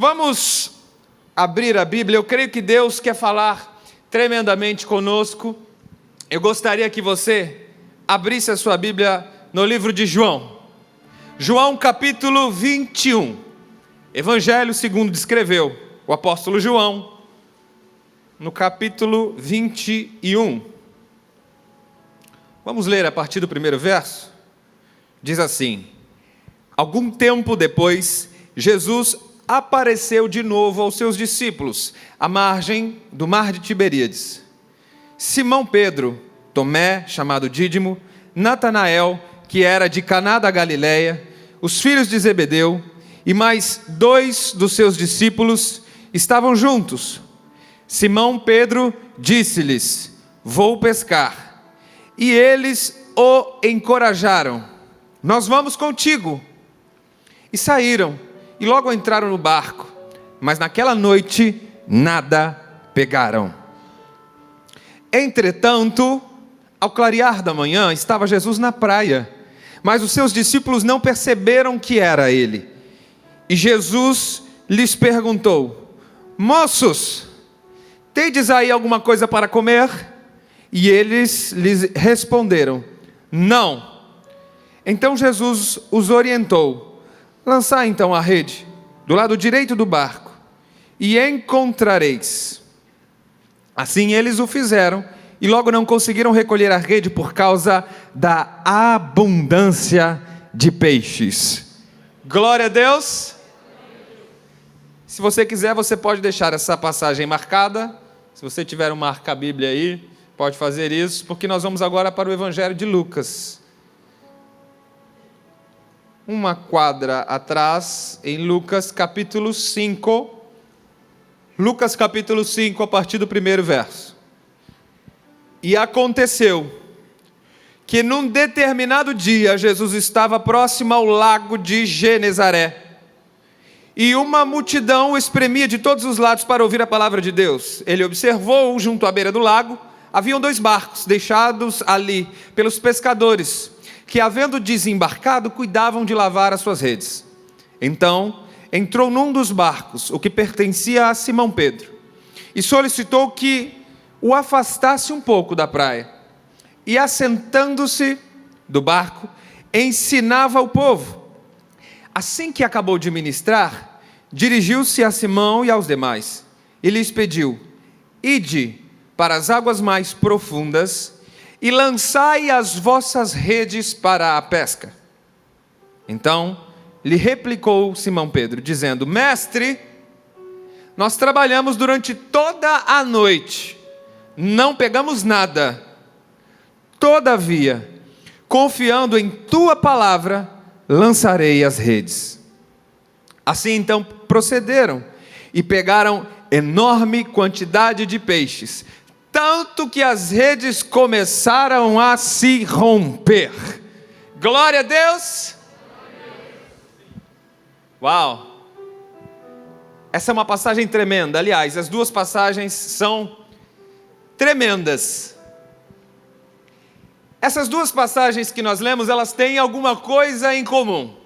Vamos abrir a Bíblia. Eu creio que Deus quer falar tremendamente conosco. Eu gostaria que você abrisse a sua Bíblia no livro de João. João capítulo 21. Evangelho segundo descreveu o apóstolo João, no capítulo 21. Vamos ler a partir do primeiro verso. Diz assim: algum tempo depois, Jesus apareceu de novo aos seus discípulos, à margem do mar de Tiberíades. Simão Pedro, Tomé, chamado Dídimo, Natanael, que era de Caná da Galileia, os filhos de Zebedeu, e mais 2 dos seus discípulos estavam juntos. Simão Pedro disse-lhes: vou pescar. E eles o encorajaram: nós vamos contigo. E saíram, e logo entraram no barco, mas naquela noite nada pegaram. Entretanto, ao clarear da manhã, estava Jesus na praia, mas os seus discípulos não perceberam que era ele. E Jesus lhes perguntou: moços, tendes aí alguma coisa para comer? E eles lhes responderam: não. Então Jesus os orientou: lançai então a rede do lado direito do barco, e encontrareis. Assim eles o fizeram, e logo não conseguiram recolher a rede por causa da abundância de peixes. Glória a Deus. Se você quiser, você pode deixar essa passagem marcada. Se você tiver um marca-bíblia aí, pode fazer isso, porque nós vamos agora para o Evangelho de Lucas. Uma quadra atrás, em Lucas capítulo 5. Lucas capítulo 5, a partir do primeiro verso. E aconteceu que num determinado dia, Jesus estava próximo ao lago de Genezaré. E uma multidão o espremia de todos os lados para ouvir a palavra de Deus. Ele observou, junto à beira do lago, haviam 2 barcos deixados ali pelos pescadores, que, havendo desembarcado, cuidavam de lavar as suas redes. Então entrou num dos barcos, o que pertencia a Simão Pedro, e solicitou que o afastasse um pouco da praia. E, assentando-se do barco, ensinava o povo. Assim que acabou de ministrar, dirigiu-se a Simão e aos demais, e lhes pediu: ide para as águas mais profundas, e lançai as vossas redes para a pesca. Então lhe replicou Simão Pedro, dizendo: mestre, nós trabalhamos durante toda a noite, não pegamos nada. Todavia, confiando em tua palavra, lançarei as redes. Assim então procederam, e pegaram enorme quantidade de peixes, tanto que as redes começaram a se romper. Glória a Deus! Uau! Essa é uma passagem tremenda. Aliás, as 2 passagens são tremendas. Essas 2 passagens que nós lemos, elas têm alguma coisa em comum.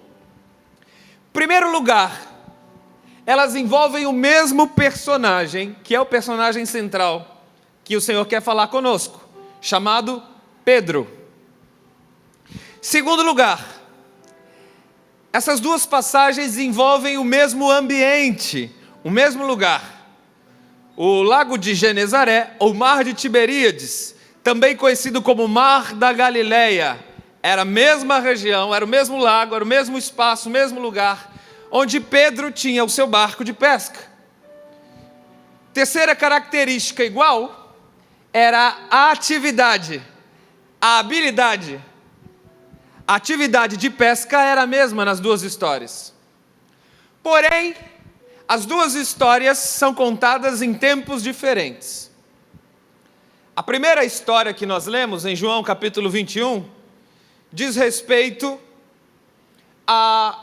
Em primeiro lugar, elas envolvem o mesmo personagem, que é o personagem central que o Senhor quer falar conosco, chamado Pedro. Segundo lugar, essas 2 passagens envolvem o mesmo ambiente, o mesmo lugar. O lago de Genezaré, ou mar de Tiberíades, também conhecido como mar da Galileia, era a mesma região, era o mesmo lago, era o mesmo espaço, o mesmo lugar, onde Pedro tinha o seu barco de pesca. Terceira característica igual era a atividade, a habilidade. A atividade de pesca era a mesma nas 2 histórias. Porém, as 2 histórias são contadas em tempos diferentes. A primeira história que nós lemos em João capítulo 21 diz respeito à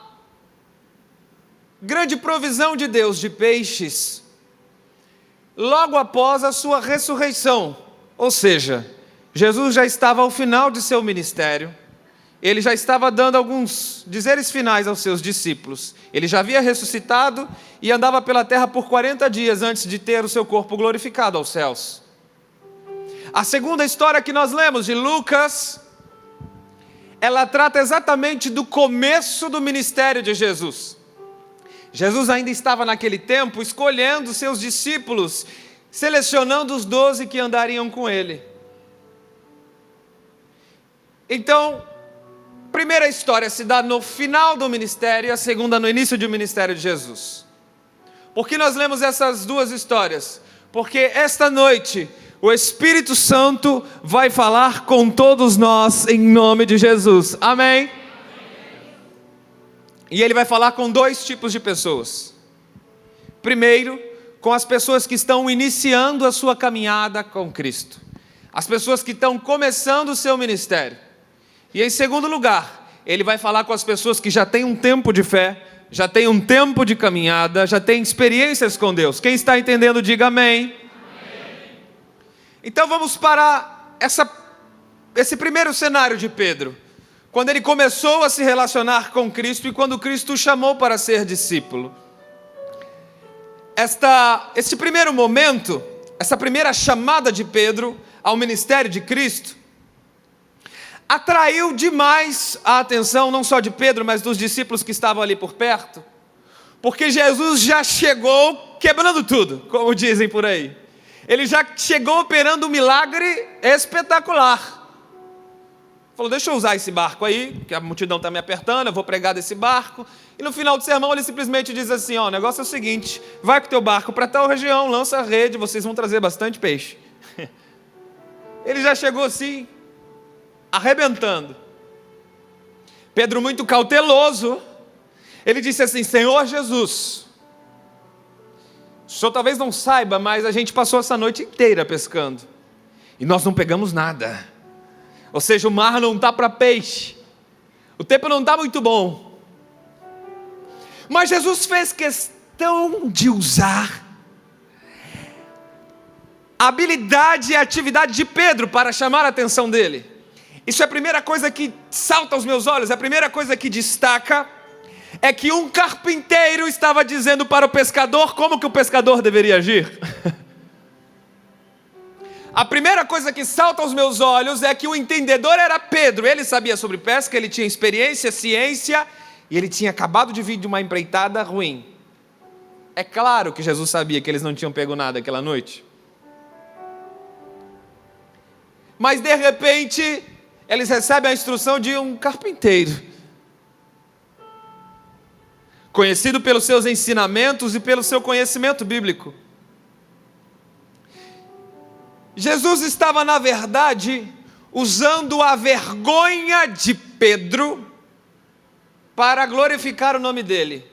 grande provisão de Deus de peixes logo após a sua ressurreição. Ou seja, Jesus já estava ao final de seu ministério, ele já estava dando alguns dizeres finais aos seus discípulos. Ele já havia ressuscitado e andava pela terra por 40 dias antes de ter o seu corpo glorificado aos céus. A segunda história que nós lemos de Lucas, ela trata exatamente do começo do ministério de Jesus. Jesus ainda estava naquele tempo escolhendo seus discípulos, selecionando os 12 que andariam com ele. Então, a primeira história se dá no final do ministério, a segunda no início do ministério de Jesus. Por que nós lemos essas duas histórias? Porque esta noite o Espírito Santo vai falar com todos nós em nome de Jesus. Amém? E ele vai falar com dois tipos de pessoas. Primeiro, com as pessoas que estão iniciando a sua caminhada com Cristo. As pessoas que estão começando o seu ministério. E em segundo lugar, ele vai falar com as pessoas que já têm um tempo de fé, já têm um tempo de caminhada, já têm experiências com Deus. Quem está entendendo, diga amém. Então vamos para esse primeiro cenário de Pedro, quando ele começou a se relacionar com Cristo e quando Cristo o chamou para ser discípulo. Esse primeiro momento, essa primeira chamada de Pedro ao ministério de Cristo, atraiu demais a atenção não só de Pedro, mas dos discípulos que estavam ali por perto, porque Jesus já chegou quebrando tudo, como dizem por aí. Ele já chegou operando um milagre espetacular. Falou, deixa eu usar esse barco aí, que a multidão está me apertando, eu vou pregar desse barco. E no final do sermão ele simplesmente diz assim, ó, o negócio é o seguinte, vai com o teu barco para tal região, lança a rede, vocês vão trazer bastante peixe. Ele já chegou assim, arrebentando. Pedro, muito cauteloso, ele disse assim, Senhor Jesus, o senhor talvez não saiba, mas a gente passou essa noite inteira pescando e nós não pegamos nada. Ou seja, o mar não está para peixe, o tempo não está muito bom. Mas Jesus fez questão de usar a habilidade e a atividade de Pedro para chamar a atenção dele. Isso é a primeira coisa que salta aos meus olhos, a primeira coisa que destaca é que um carpinteiro estava dizendo para o pescador como que o pescador deveria agir. A primeira coisa que salta aos meus olhos é que o entendedor era Pedro. Ele sabia sobre pesca, ele tinha experiência, ciência, e ele tinha acabado de vir de uma empreitada ruim. É claro que Jesus sabia que eles não tinham pego nada aquela noite. Mas de repente, eles recebem a instrução de um carpinteiro, conhecido pelos seus ensinamentos e pelo seu conhecimento bíblico. Jesus estava, na verdade, usando a vergonha de Pedro para glorificar o nome dele.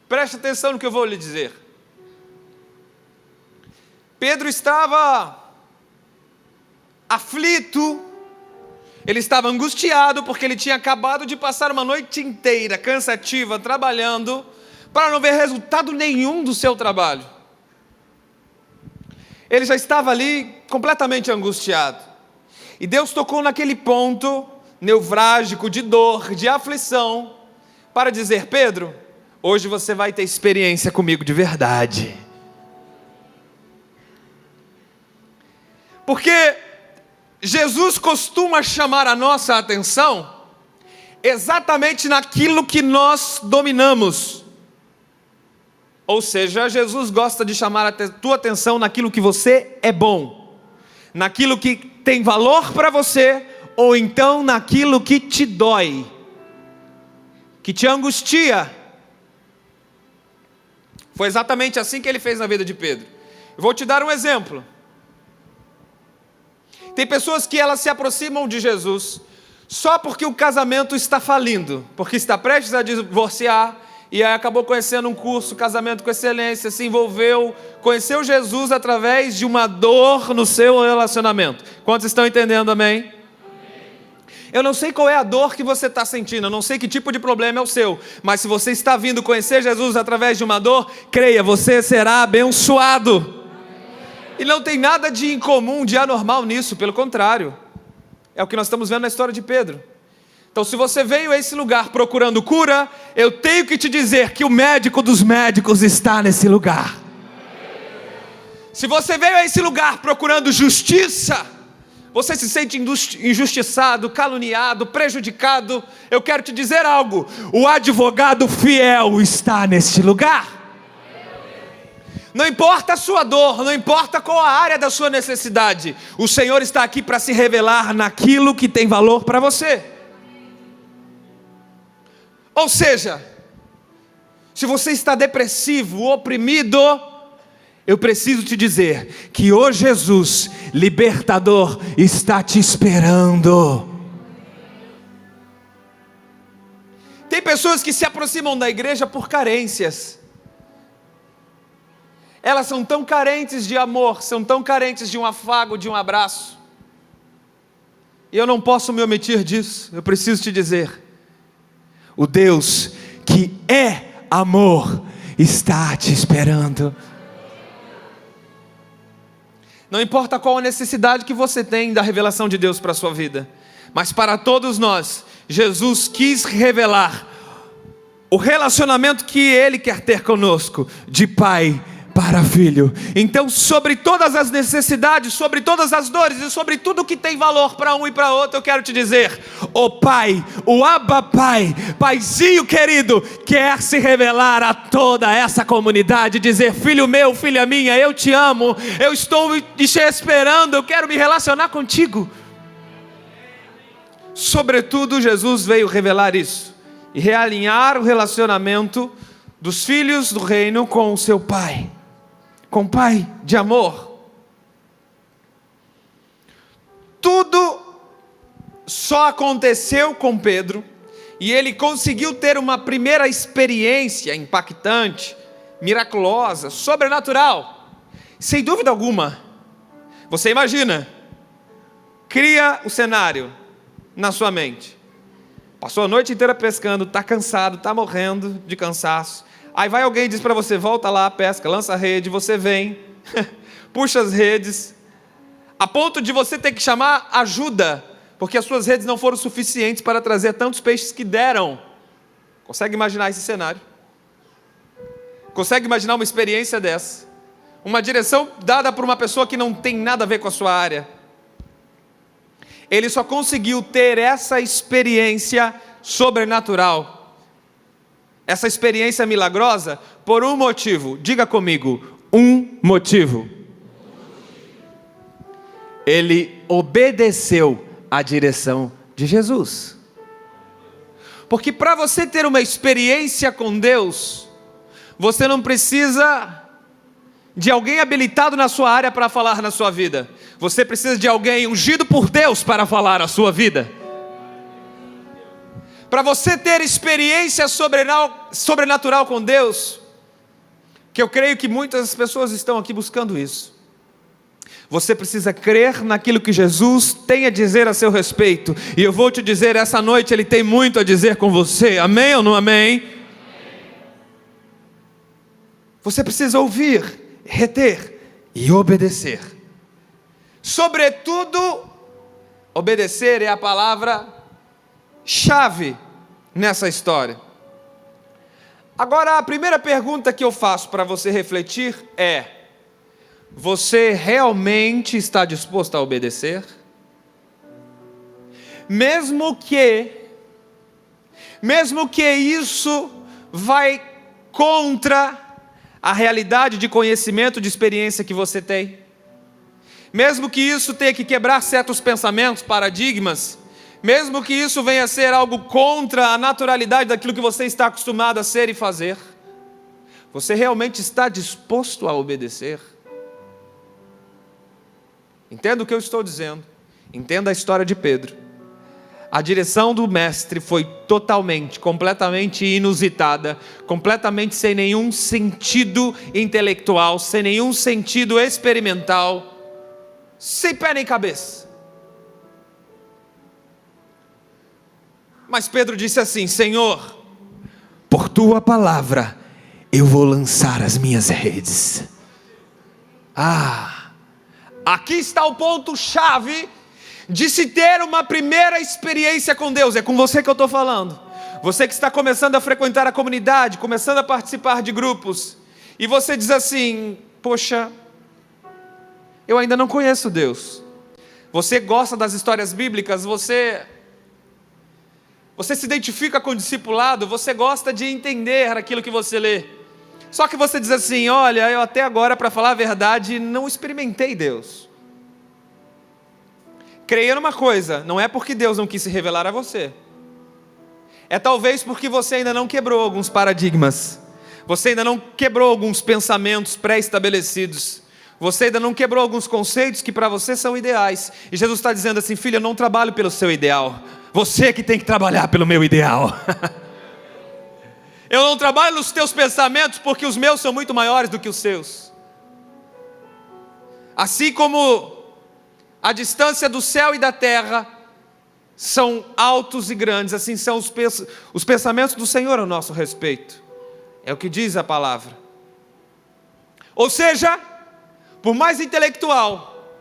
Preste atenção no que eu vou lhe dizer. Pedro estava aflito, ele estava angustiado porque ele tinha acabado de passar uma noite inteira cansativa trabalhando para não ver resultado nenhum do seu trabalho. Ele já estava ali completamente angustiado. E Deus tocou naquele ponto nevrálgico de dor, de aflição, para dizer, Pedro, hoje você vai ter experiência comigo de verdade. Porque Jesus costuma chamar a nossa atenção exatamente naquilo que nós dominamos. Ou seja, Jesus gosta de chamar a tua atenção naquilo que você é bom, naquilo que tem valor para você, ou então naquilo que te dói, que te angustia. Foi exatamente assim que ele fez na vida de Pedro. Eu vou te dar um exemplo. Tem pessoas que elas se aproximam de Jesus só porque o casamento está falindo, porque está prestes a divorciar, e aí acabou conhecendo um curso, casamento com excelência, se envolveu, conheceu Jesus através de uma dor no seu relacionamento. Quantos estão entendendo, amém? Eu não sei qual é a dor que você está sentindo, eu não sei que tipo de problema é o seu, mas se você está vindo conhecer Jesus através de uma dor, creia, você será abençoado. E não tem nada de incomum, de anormal nisso, pelo contrário. É o que nós estamos vendo na história de Pedro. Então, se você veio a esse lugar procurando cura, eu tenho que te dizer que o médico dos médicos está nesse lugar. Se você veio a esse lugar procurando justiça, você se sente injustiçado, caluniado, prejudicado, eu quero te dizer algo: o advogado fiel está neste lugar. Não importa a sua dor, não importa qual a área da sua necessidade, o Senhor está aqui para se revelar naquilo que tem valor para você. Ou seja, se você está depressivo, oprimido, eu preciso te dizer que o Jesus libertador está te esperando. Tem pessoas que se aproximam da igreja por carências. Elas são tão carentes de amor, são tão carentes de um afago, de um abraço. E eu não posso me omitir disso. Eu preciso te dizer: o Deus que é amor está te esperando. Não importa qual a necessidade que você tem da revelação de Deus para a sua vida, mas para todos nós, Jesus quis revelar o relacionamento que Ele quer ter conosco, de pai para filho. Então, sobre todas as necessidades, sobre todas as dores e sobre tudo que tem valor para um e para outro, eu quero te dizer: o Pai, o Abba Pai, Paizinho querido, quer se revelar a toda essa comunidade, dizer: filho meu, filha minha, eu te amo, eu estou te esperando, eu quero me relacionar contigo. Sobretudo, Jesus veio revelar isso e realinhar o relacionamento dos filhos do reino com o seu Pai, com o Pai de amor. Tudo só aconteceu com Pedro, e ele conseguiu ter uma primeira experiência impactante, miraculosa, sobrenatural, sem dúvida alguma. Você imagina, cria o cenário na sua mente. Passou a noite inteira pescando, está cansado, está morrendo de cansaço. Aí vai alguém e diz para você: volta lá, pesca, lança a rede. Você vem, puxa as redes, a ponto de você ter que chamar ajuda, porque as suas redes não foram suficientes para trazer tantos peixes que deram. Consegue imaginar esse cenário? Consegue imaginar uma experiência dessa? Uma direção dada por uma pessoa que não tem nada a ver com a sua área. Ele só conseguiu ter essa experiência sobrenatural, essa experiência milagrosa, por um motivo. Diga comigo: um motivo. Ele obedeceu à direção de Jesus. Porque para você ter uma experiência com Deus, você não precisa de alguém habilitado na sua área para falar na sua vida. Você precisa de alguém ungido por Deus para falar a sua vida. Para você ter experiência sobrenatural com Deus, que eu creio que muitas pessoas estão aqui buscando isso, você precisa crer naquilo que Jesus tem a dizer a seu respeito. E eu vou te dizer, essa noite Ele tem muito a dizer com você. Amém ou não amém? Você precisa ouvir, reter e obedecer. Sobretudo, obedecer é a palavra-chave nessa história. Agora, a primeira pergunta que eu faço para você refletir é: você realmente está disposto a obedecer? Mesmo que isso vai contra a realidade de conhecimento, de experiência que você tem, mesmo que isso tenha que quebrar certos pensamentos, paradigmas, mesmo que isso venha a ser algo contra a naturalidade daquilo que você está acostumado a ser e fazer, você realmente está disposto a obedecer? Entenda o que eu estou dizendo, entenda a história de Pedro. A direção do mestre foi totalmente, completamente inusitada, completamente sem nenhum sentido intelectual, sem nenhum sentido experimental, sem pé nem cabeça. Mas Pedro disse assim: Senhor, por tua palavra eu vou lançar as minhas redes. Aqui está o ponto chave de se ter uma primeira experiência com Deus. É com você que eu estou falando. Você que está começando a frequentar a comunidade, começando a participar de grupos, e você diz assim: poxa, eu ainda não conheço Deus. Você gosta das histórias bíblicas, você se identifica com o discipulado, você gosta de entender aquilo que você lê. Só que você diz assim: olha, eu até agora, para falar a verdade, não experimentei Deus. Creia numa coisa, não é porque Deus não quis se revelar a você. É talvez porque você ainda não quebrou alguns paradigmas. Você ainda não quebrou alguns pensamentos pré-estabelecidos. Você ainda não quebrou alguns conceitos que para você são ideais. E Jesus está dizendo assim: filho, eu não trabalho pelo seu ideal. Você que tem que trabalhar pelo meu ideal. Eu não trabalho nos teus pensamentos porque os meus são muito maiores do que os seus. Assim como a distância do céu e da terra são altos e grandes, assim são os pensamentos do Senhor a nosso respeito. É o que diz a palavra. Ou seja, por mais intelectual,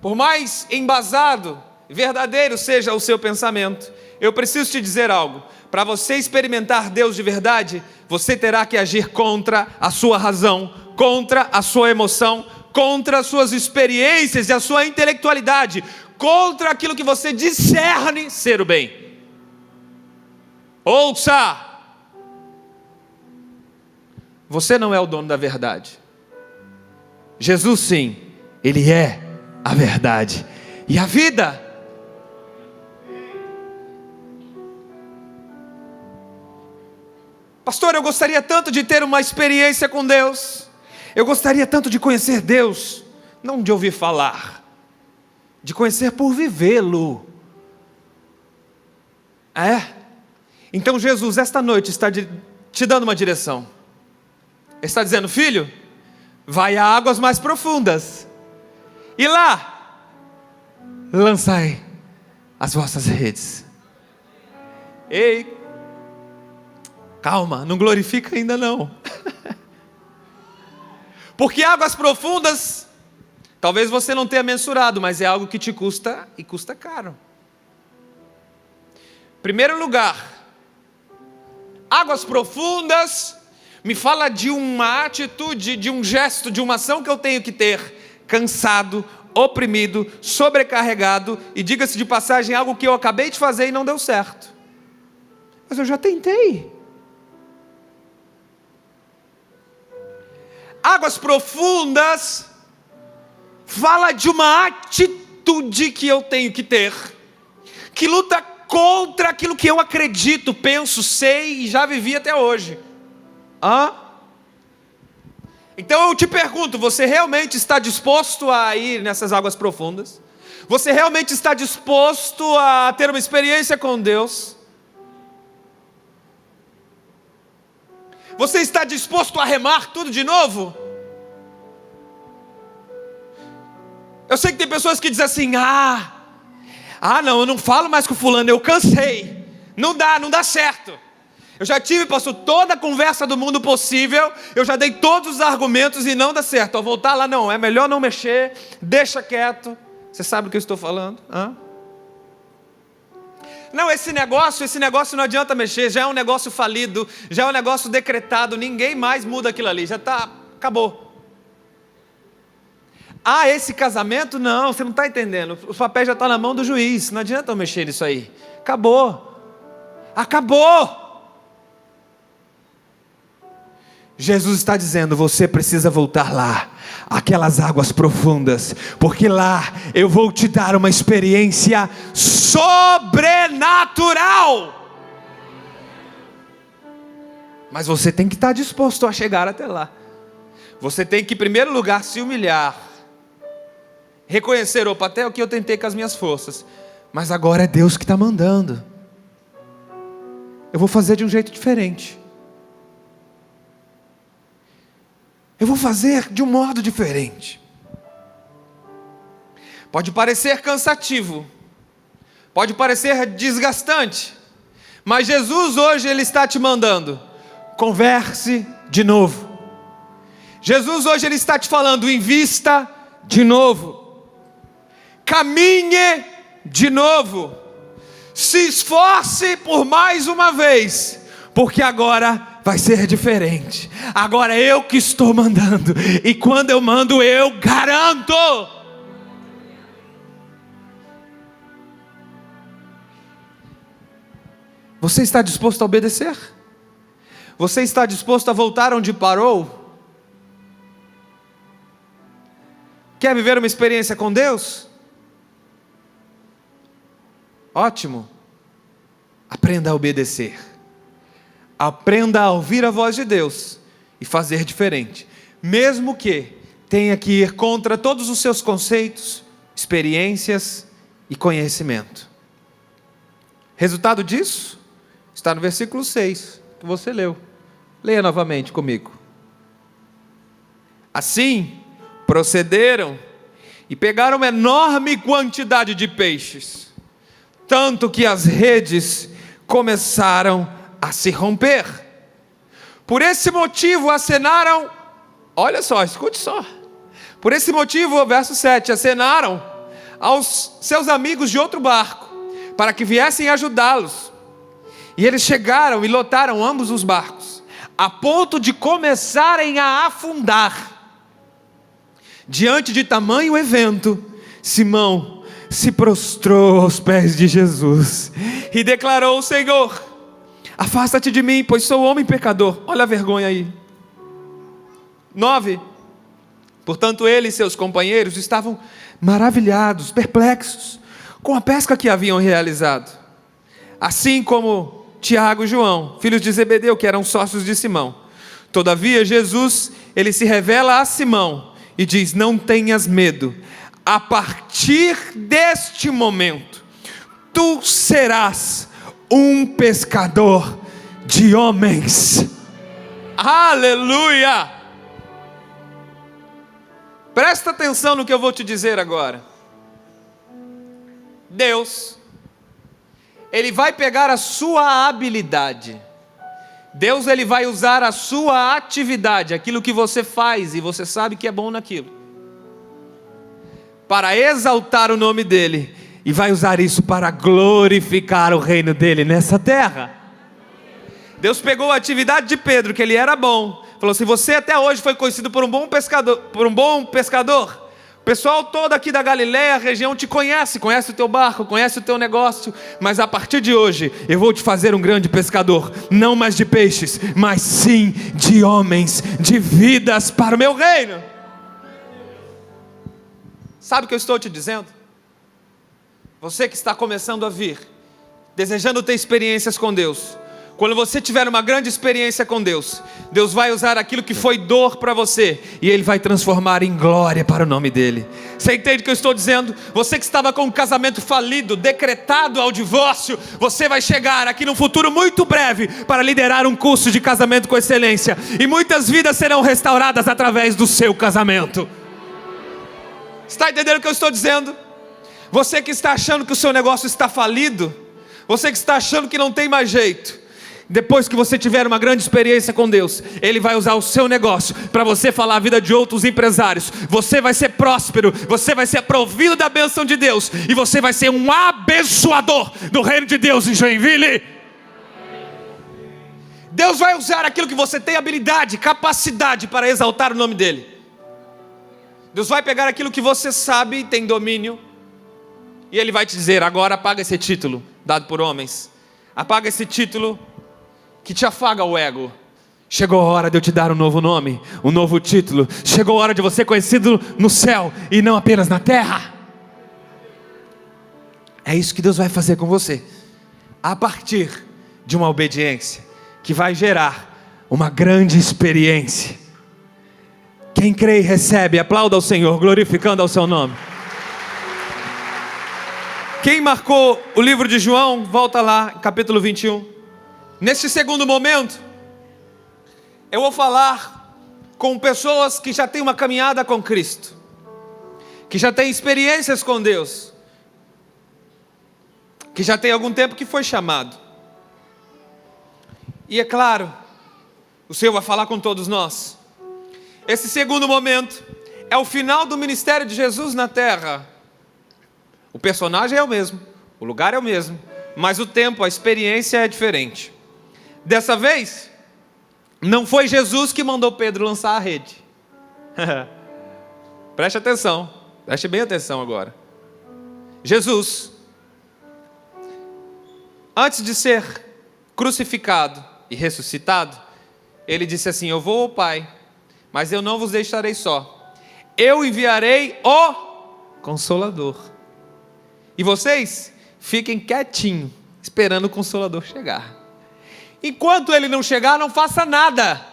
por mais embasado, verdadeiro seja o seu pensamento, eu preciso te dizer algo: para você experimentar Deus de verdade, você terá que agir contra a sua razão, contra a sua emoção, contra as suas experiências e a sua intelectualidade, contra aquilo que você discerne ser o bem. Ouça! Você não é o dono da verdade. Jesus sim, Ele é a verdade e a vida. Pastor, eu gostaria tanto de ter uma experiência com Deus. Eu gostaria tanto de conhecer Deus, não de ouvir falar, de conhecer por vivê-lo. Então Jesus esta noite está te dando uma direção. Ele está dizendo: filho, vai a águas mais profundas, e lá lançai as vossas redes. Ei, calma, não glorifica ainda não. Porque águas profundas, talvez você não tenha mensurado, mas é algo que te custa, e custa caro. Primeiro lugar, águas profundas me fala de uma atitude, de um gesto, de uma ação que eu tenho que ter, cansado, oprimido, sobrecarregado, e diga-se de passagem, algo que eu acabei de fazer e não deu certo. Mas eu já tentei. Águas profundas fala de uma atitude que eu tenho que ter, que luta contra aquilo que eu acredito, penso, sei e já vivi até hoje. Então eu te pergunto: você realmente está disposto a ir nessas águas profundas? Você realmente está disposto a ter uma experiência com Deus? Você está disposto a remar tudo de novo? Eu sei que tem pessoas que dizem assim: não, eu não falo mais com fulano, eu cansei. Não dá certo. Eu já tive, pastor, toda a conversa do mundo possível, eu já dei todos os argumentos e não dá certo. Ao voltar lá, não, é melhor não mexer, deixa quieto. Você sabe do que eu estou falando? Não, esse negócio não adianta mexer, já é um negócio falido, já é um negócio decretado, ninguém mais muda aquilo ali, acabou. Esse casamento, não, você não está entendendo, os papéis já estão na mão do juiz, não adianta eu mexer nisso aí, acabou. Jesus está dizendo: você precisa voltar lá, aquelas águas profundas, porque lá eu vou te dar uma experiência sobrenatural. Mas você tem que estar disposto a chegar até lá. Você tem que, em primeiro lugar, se humilhar, reconhecer: opa, até o que eu tentei com as minhas forças, mas agora é Deus que está mandando. Eu vou fazer de um jeito diferente. Eu vou fazer de um modo diferente. Pode parecer cansativo, pode parecer desgastante, mas Jesus hoje Ele está te mandando: converse de novo. Jesus hoje Ele está te falando: invista de novo. caminhe de novo, se esforce por mais uma vez, porque agora vai ser diferente. Agora é eu que estou mandando, e quando eu mando, eu garanto. Você está disposto a obedecer? Você está disposto a voltar onde parou? Quer viver uma experiência com Deus? Ótimo. Aprenda a obedecer. Aprenda a ouvir a voz de Deus e fazer diferente, mesmo que tenha que ir contra todos os seus conceitos, experiências e conhecimento. Resultado disso está no versículo 6, que você leu. Leia novamente comigo. Assim, procederam e pegaram uma enorme quantidade de peixes, tanto que as redes começaram a se romper. Por esse motivo acenaram, olha só, escute só. Por esse motivo, verso 7, acenaram aos seus amigos de outro barco, para que viessem ajudá-los. E eles chegaram e lotaram ambos os barcos, a ponto de começarem a afundar. Diante de tamanho evento, Simão se prostrou aos pés de Jesus e declarou: Senhor, afasta-te de mim, pois sou homem pecador. Olha a vergonha aí. 9. Portanto, ele e seus companheiros estavam maravilhados, perplexos, com a pesca que haviam realizado, assim como Tiago e João, filhos de Zebedeu, que eram sócios de Simão. Todavia, Jesus, ele se revela a Simão e diz: não tenhas medo, a partir deste momento, tu serás um pescador de homens. Aleluia! Presta atenção no que eu vou te dizer agora. Deus, Ele vai pegar a sua habilidade. Deus, Ele vai usar a sua atividade, aquilo que você faz e você sabe que é bom naquilo, para exaltar o nome dEle, e vai usar isso para glorificar o reino dEle nessa terra. Deus pegou a atividade de Pedro, que ele era bom, falou: se você até hoje foi conhecido por um bom pescador, o pessoal todo aqui da Galileia, a região, te conhece o teu barco, conhece o teu negócio, mas a partir de hoje, eu vou te fazer um grande pescador, não mais de peixes, mas sim de homens, de vidas para o meu reino. Sabe o que eu estou te dizendo? Você que está começando a vir, desejando ter experiências com Deus, quando você tiver uma grande experiência com Deus, Deus vai usar aquilo que foi dor para você, e Ele vai transformar em glória para o nome dEle. Você entende o que eu estou dizendo? Você que estava com um casamento falido, decretado ao divórcio, você vai chegar aqui num futuro muito breve, para liderar um curso de casamento com excelência, e muitas vidas serão restauradas através do seu casamento. Está entendendo o que eu estou dizendo? Você que está achando que o seu negócio está falido, você que está achando que não tem mais jeito, depois que você tiver uma grande experiência com Deus, Ele vai usar o seu negócio para você falar a vida de outros empresários. Você vai ser próspero, você vai ser provido da bênção de Deus, e você vai ser um abençoador do reino de Deus em Joinville. Deus vai usar aquilo que você tem habilidade, capacidade para exaltar o nome dEle. Deus vai pegar aquilo que você sabe e tem domínio, e Ele vai te dizer: agora apaga esse título dado por homens, apaga esse título que te afaga o ego. Chegou a hora de eu te dar um novo nome, um novo título. Chegou a hora de você ser conhecido no céu e não apenas na terra. É isso que Deus vai fazer com você, a partir de uma obediência que vai gerar uma grande experiência. Quem crê e recebe, aplauda ao Senhor, glorificando ao seu nome. Quem marcou o livro de João, volta lá, capítulo 21. Neste segundo momento, eu vou falar com pessoas que já têm uma caminhada com Cristo, que já têm experiências com Deus, que já tem algum tempo que foi chamado. E é claro, o Senhor vai falar com todos nós. Esse segundo momento é o final do ministério de Jesus na terra. O personagem é o mesmo, o lugar é o mesmo, mas o tempo, a experiência é diferente. Dessa vez, não foi Jesus que mandou Pedro lançar a rede. Preste atenção, preste bem atenção agora. Jesus, antes de ser crucificado e ressuscitado, ele disse assim: eu vou ao Pai, mas eu não vos deixarei só, eu enviarei o Consolador, e vocês fiquem quietinhos, esperando o Consolador chegar. Enquanto ele não chegar, não faça nada,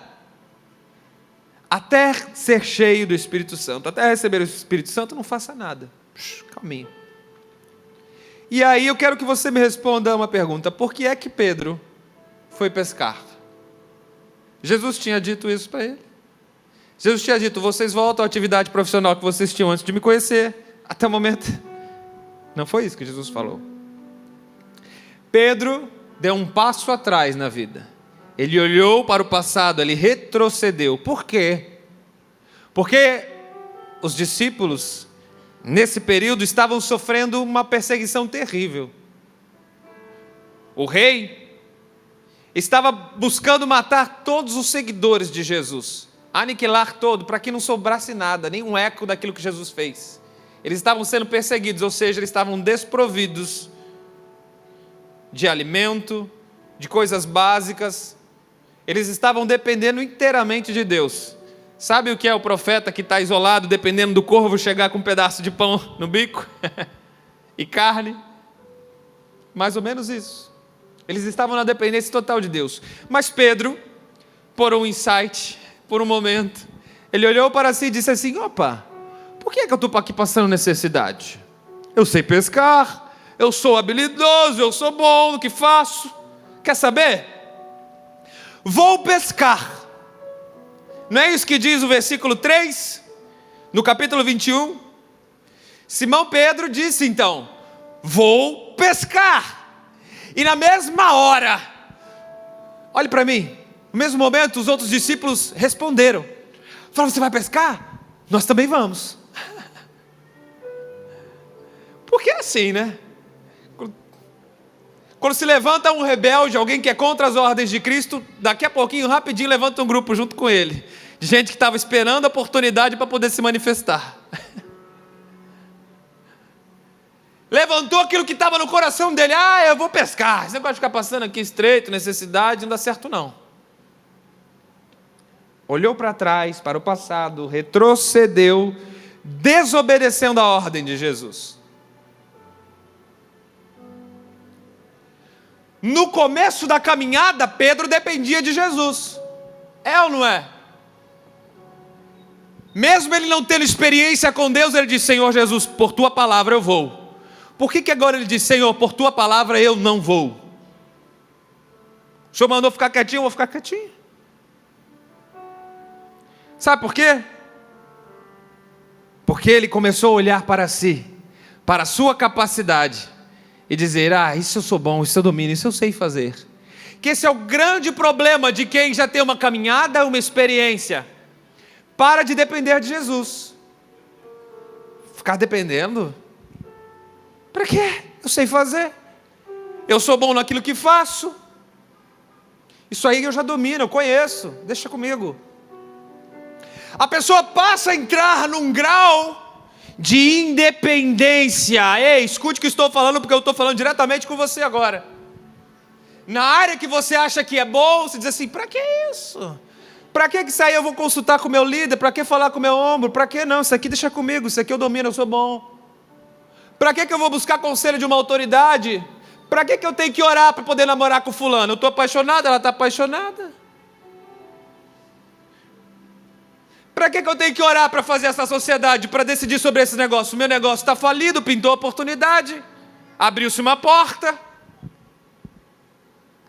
até ser cheio do Espírito Santo, até receber o Espírito Santo, não faça nada. Calminho. E aí eu quero que você me responda uma pergunta: por que é que Pedro foi pescar? Jesus tinha dito isso para ele. Jesus tinha dito: vocês voltam à atividade profissional que vocês tinham antes de me conhecer. Até o momento, não foi isso que Jesus falou. Pedro deu um passo atrás na vida. Ele olhou para o passado, ele retrocedeu. Por quê? Porque os discípulos, nesse período, estavam sofrendo uma perseguição terrível. O rei estava buscando matar todos os seguidores de Jesus, aniquilar todo, para que não sobrasse nada, nenhum eco daquilo que Jesus fez. Eles estavam sendo perseguidos, ou seja, eles estavam desprovidos de alimento, de coisas básicas. Eles estavam dependendo inteiramente de Deus. Sabe o que é o profeta que está isolado, dependendo do corvo chegar com um pedaço de pão no bico? E carne? Mais ou menos isso. Eles estavam na dependência total de Deus. Mas Pedro, por um insight, por um momento, ele olhou para si e disse assim: opa, por que eu estou aqui passando necessidade? Eu sei pescar, eu sou habilidoso, eu sou bom no que faço. Quer saber? Vou pescar. Não é isso que diz o versículo 3, no capítulo 21? Simão Pedro disse então: vou pescar. E na mesma hora, olhe para mim, no mesmo momento os outros discípulos responderam, falaram: você vai pescar? Nós também vamos. Porque é assim, né? Quando se levanta um rebelde, alguém que é contra as ordens de Cristo, daqui a pouquinho, rapidinho, levanta um grupo junto com ele, de gente que estava esperando a oportunidade para poder se manifestar. Levantou aquilo que estava no coração dele: ah, eu vou pescar. Esse negócio de ficar passando aqui estreito, necessidade, não dá certo não. Olhou para trás, para o passado, retrocedeu, desobedecendo a ordem de Jesus. No começo da caminhada, Pedro dependia de Jesus. É ou não é? Mesmo ele não tendo experiência com Deus, ele diz: Senhor Jesus, por tua palavra eu vou. Por que agora ele diz: Senhor, por tua palavra eu não vou? O Senhor mandou ficar quietinho, eu vou ficar quietinho. Sabe por quê? Porque ele começou a olhar para si, para a sua capacidade, e dizer: ah, isso eu sou bom, isso eu domino, isso eu sei fazer. Que esse é o grande problema de quem já tem uma caminhada, uma experiência. Para de depender de Jesus. Ficar dependendo? Para quê? Eu sei fazer. Eu sou bom naquilo que faço. Isso aí eu já domino, eu conheço. Deixa comigo. A pessoa passa a entrar num grau de independência. Ei, escute o que estou falando, porque eu estou falando diretamente com você agora. Na área que você acha que é bom, você diz assim: para que isso? Para que isso aí eu vou consultar com o meu líder? Para que falar com o meu ombro? Para que não? Isso aqui deixa comigo, isso aqui eu domino, eu sou bom. Para que eu vou buscar conselho de uma autoridade? Para que eu tenho que orar para poder namorar com fulano? Eu estou apaixonado, ela está apaixonada. Para que eu tenho que orar para fazer essa sociedade, para decidir sobre esse negócio? O meu negócio está falido, pintou a oportunidade, abriu-se uma porta.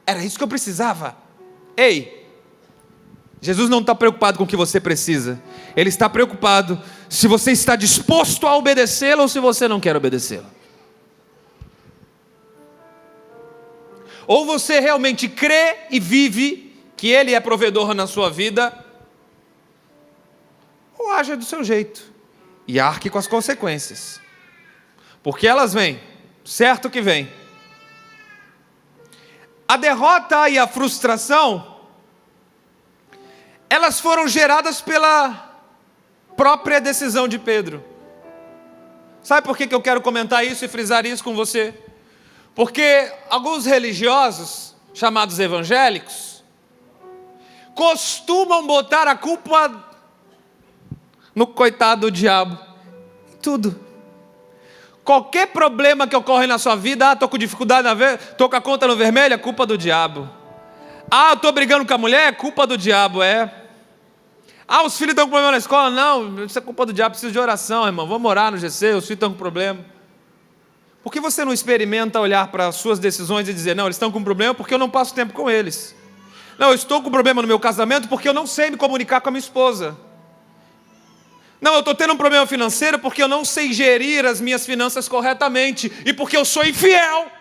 Era isso que eu precisava. Ei, Jesus não está preocupado com o que você precisa. Ele está preocupado se você está disposto a obedecê-lo ou se você não quer obedecê-lo. Ou você realmente crê e vive que Ele é provedor na sua vida, ou haja do seu jeito e arque com as consequências. porque elas vêm, certo que vêm. A derrota e a frustração, elas foram geradas pela própria decisão de Pedro. Sabe por que eu quero comentar isso e frisar isso com você? Porque alguns religiosos, chamados evangélicos, costumam botar a culpa no coitado do diabo. Tudo. Qualquer problema que ocorre na sua vida, estou com dificuldade, estou com a conta no vermelho, é culpa do diabo. Estou brigando com a mulher, é culpa do diabo, os filhos estão com problema na escola, não, isso é culpa do diabo, preciso de oração, irmão, vamos orar no GC, os filhos estão com problema. Por que você não experimenta olhar para as suas decisões e dizer, não, eles estão com problema porque eu não passo tempo com eles. Não, eu estou com problema no meu casamento porque eu não sei me comunicar com a minha esposa. Não, eu estou tendo um problema financeiro porque eu não sei gerir as minhas finanças corretamente e porque eu sou infiel.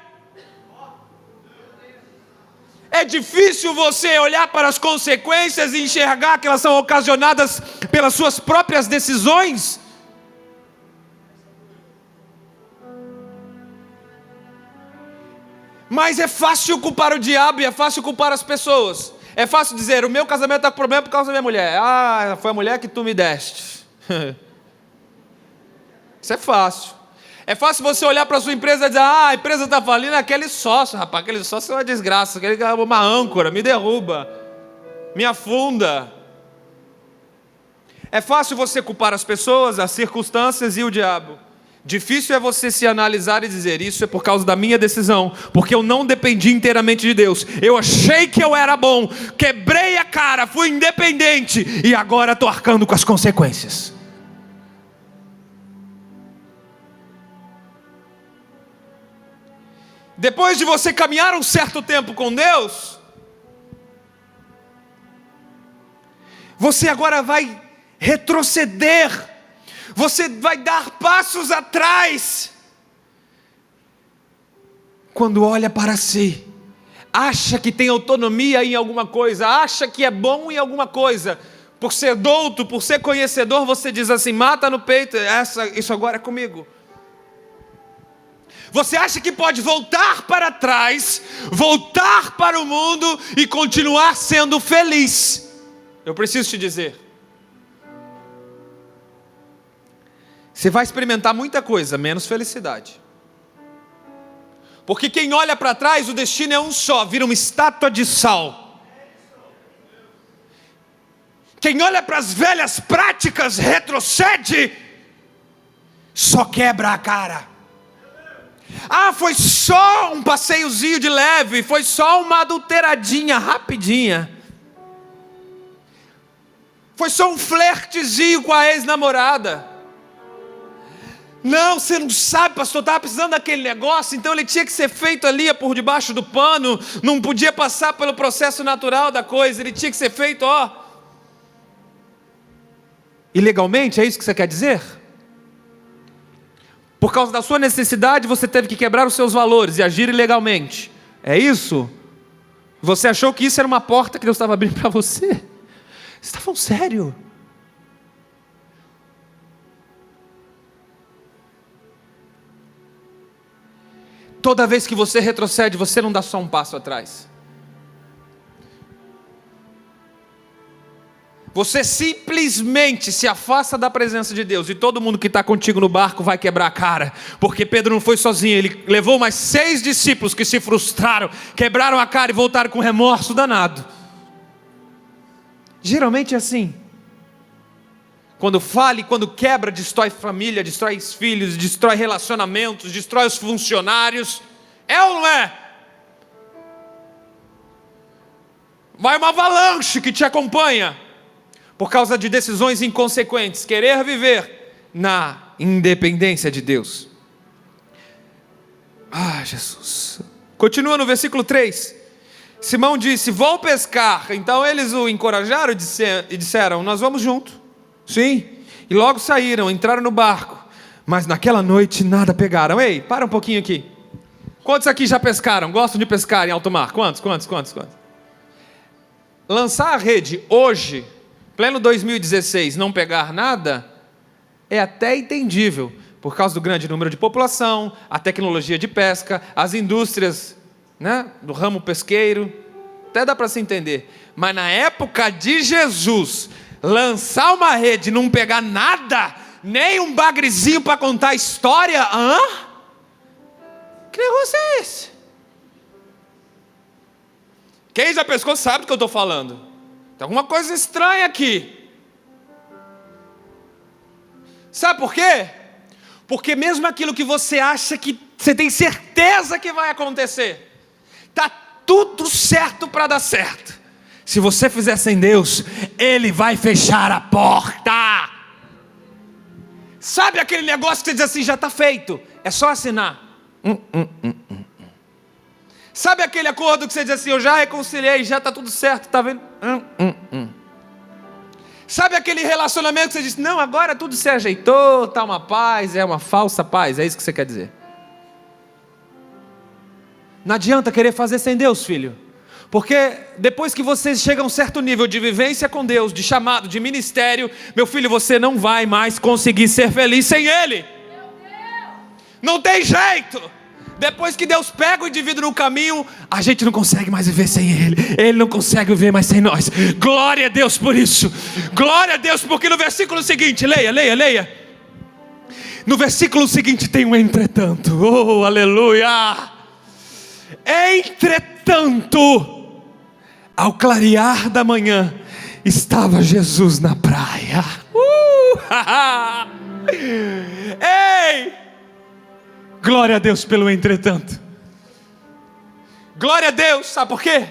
É difícil você olhar para as consequências e enxergar que elas são ocasionadas pelas suas próprias decisões. Mas é fácil culpar o diabo e é fácil culpar as pessoas. É fácil dizer, o meu casamento está com problema por causa da minha mulher. Foi a mulher que tu me deste. Isso é fácil. É fácil você olhar para a sua empresa e dizer, a empresa está falindo, aquele sócio, rapaz, aquele sócio é uma desgraça, aquele é uma âncora, me derruba, me afunda. É fácil você culpar as pessoas, as circunstâncias e o diabo. Difícil é você se analisar e dizer, isso é por causa da minha decisão, porque eu não dependi inteiramente de Deus, eu achei que eu era bom, quebrei a cara, fui independente, e agora estou arcando com as consequências. Depois de você caminhar um certo tempo com Deus, você agora vai retroceder, você vai dar passos atrás, quando olha para si, acha que tem autonomia em alguma coisa, acha que é bom em alguma coisa, por ser douto, por ser conhecedor, você diz assim, mata no peito, isso agora é comigo. Você acha que pode voltar para trás, voltar para o mundo e continuar sendo feliz. Eu preciso te dizer, você vai experimentar muita coisa, menos felicidade. Porque quem olha para trás, o destino é um só, vira uma estátua de sal. Quem olha para as velhas práticas, retrocede, só quebra a cara. Foi só um passeiozinho de leve, foi só uma adulteradinha rapidinha, foi só um flertezinho com a ex-namorada. Não, você não sabe, pastor, estava precisando daquele negócio, então ele tinha que ser feito ali por debaixo do pano, não podia passar pelo processo natural da coisa, ele tinha que ser feito, ilegalmente, é isso que você quer dizer? Por causa da sua necessidade, você teve que quebrar os seus valores e agir ilegalmente. É isso? Você achou que isso era uma porta que Deus estava abrindo para você? Você está falando sério? Toda vez que você retrocede, você não dá só um passo atrás. Você simplesmente se afasta da presença de Deus, e todo mundo que está contigo no barco vai quebrar a cara, porque Pedro não foi sozinho, ele levou mais 6 discípulos que se frustraram, quebraram a cara e voltaram com remorso danado. Geralmente é assim. Quando falha e quando quebra, destrói família, destrói filhos, destrói relacionamentos, destrói os funcionários. É ou não é? Vai uma avalanche que te acompanha, por causa de decisões inconsequentes, querer viver na independência de Deus. Jesus. Continua no versículo 3. Simão disse, vou pescar. Então eles o encorajaram e disseram, nós vamos junto. Sim. E logo saíram, entraram no barco, mas naquela noite nada pegaram. Ei, para um pouquinho aqui. Quantos aqui já pescaram? Gostam de pescar em alto mar? Quantos? Lançar a rede hoje, pleno 2016, não pegar nada, é até entendível, Por causa do grande número de população, a tecnologia de pesca, as indústrias, né, do ramo pesqueiro, até dá para se entender. Mas na época de Jesus, lançar uma rede e não pegar nada, nem um bagrezinho para contar a história, que negócio é esse? Quem já pescou sabe do que eu estou falando. Tem alguma coisa estranha aqui. Sabe por quê? Porque mesmo aquilo que você acha que você tem certeza que vai acontecer, está tudo certo para dar certo. Se você fizer sem Deus, Ele vai fechar a porta. Sabe aquele negócio que você diz assim, já está feito, é só assinar. Sabe aquele acordo que você diz assim, eu já reconciliei, já está tudo certo, está vendo? Sabe aquele relacionamento que você diz, não, agora tudo se ajeitou, está uma paz, é uma falsa paz, é isso que você quer dizer. Não adianta querer fazer sem Deus, filho, porque depois que você chega a um certo nível de vivência com Deus, de chamado, de ministério, meu filho, você não vai mais conseguir ser feliz sem Ele. Não tem jeito. Depois que Deus pega o indivíduo no caminho, a gente não consegue mais viver sem Ele. Ele não consegue viver mais sem nós. Glória a Deus por isso. Glória a Deus, porque no versículo seguinte, leia. No versículo seguinte tem um entretanto. Oh, aleluia. Entretanto, ao clarear da manhã, estava Jesus na praia. Ei! Glória a Deus pelo entretanto. Glória a Deus, sabe por quê?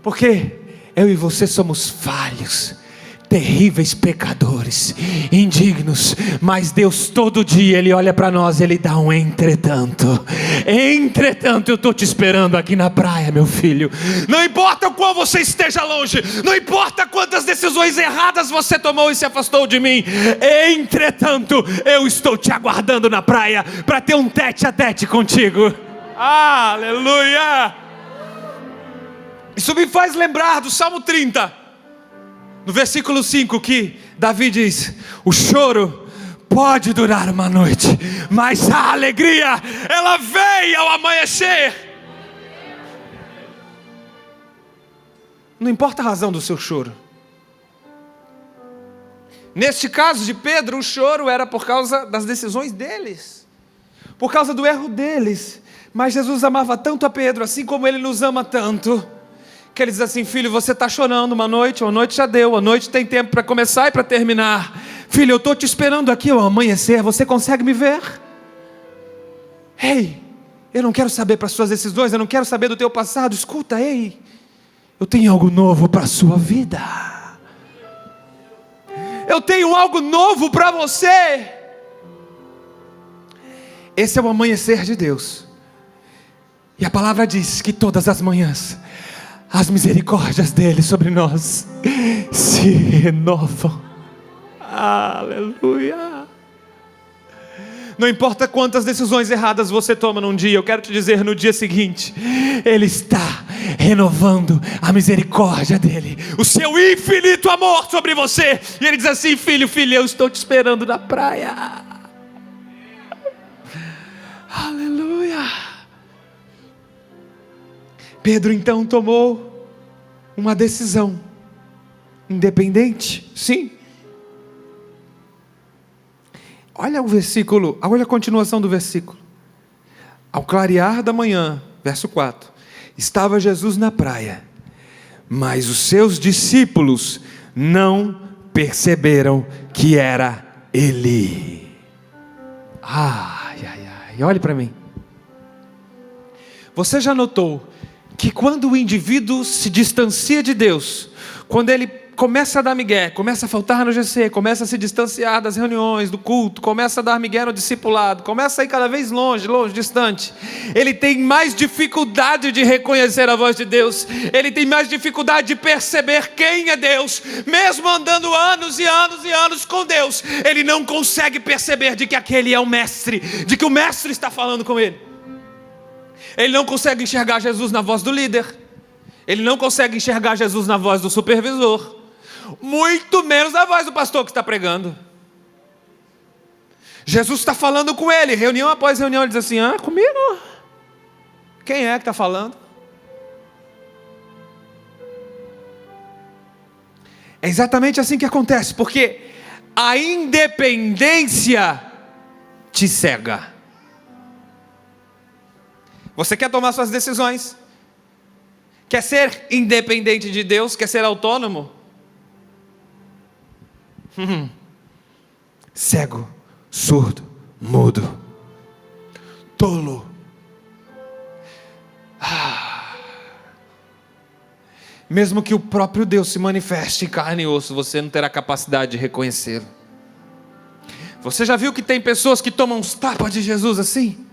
Porque eu e você somos falhos, terríveis pecadores, indignos, mas Deus todo dia Ele olha para nós, Ele dá um entretanto. Entretanto, eu estou te esperando aqui na praia, meu filho. Não importa o qual você esteja longe, não importa quantas decisões erradas você tomou e se afastou de mim, entretanto, eu estou te aguardando na praia para ter um tete a tete contigo. Aleluia! Isso me faz lembrar do Salmo 30, no versículo 5, que Davi diz, o choro pode durar uma noite, mas a alegria, ela vem ao amanhecer. Não importa a razão do seu choro. Neste caso de Pedro, o choro era por causa das decisões deles, por causa do erro deles. Mas Jesus amava tanto a Pedro, assim como Ele nos ama tanto, que Ele diz assim, filho, você está chorando uma noite já deu, a noite tem tempo para começar e para terminar. Filho, eu estou te esperando aqui ao amanhecer, você consegue me ver? Ei, eu não quero saber para as suas decisões, eu não quero saber do teu passado, escuta, ei, eu tenho algo novo para a sua vida. Eu tenho algo novo para você. Esse é o amanhecer de Deus. E a palavra diz que todas as manhãs as misericórdias dele sobre nós se renovam. Aleluia. Não importa quantas decisões erradas você toma num dia, eu quero te dizer, no dia seguinte Ele está renovando a misericórdia dele, o seu infinito amor sobre você. E Ele diz assim, filho, eu estou te esperando na praia. Aleluia. Pedro então tomou uma decisão independente, sim. Olha o versículo, olha a continuação do versículo. Ao clarear da manhã, verso 4, estava Jesus na praia, mas os seus discípulos não perceberam que era Ele. Olhe para mim. Você já notou que quando o indivíduo se distancia de Deus, quando ele começa a dar migué, começa a faltar no GC, começa a se distanciar das reuniões, do culto, começa a dar migué no discipulado, começa a ir cada vez longe, distante, ele tem mais dificuldade de reconhecer a voz de Deus, ele tem mais dificuldade de perceber quem é Deus, mesmo andando anos e anos e anos com Deus, ele não consegue perceber de que aquele é o mestre, de que o mestre está falando com ele. Ele não consegue enxergar Jesus na voz do líder, ele não consegue enxergar Jesus na voz do supervisor, muito menos na voz do pastor que está pregando. Jesus está falando com ele, reunião após reunião, ele diz assim: comigo? Quem é que está falando? É exatamente assim que acontece, porque a independência te cega. Você quer tomar suas decisões? Quer ser independente de Deus? Quer ser autônomo? Cego, surdo, mudo, tolo. Mesmo que o próprio Deus se manifeste em carne e osso, você não terá capacidade de reconhecê-lo. Você já viu que tem pessoas que tomam uns tapas de Jesus assim?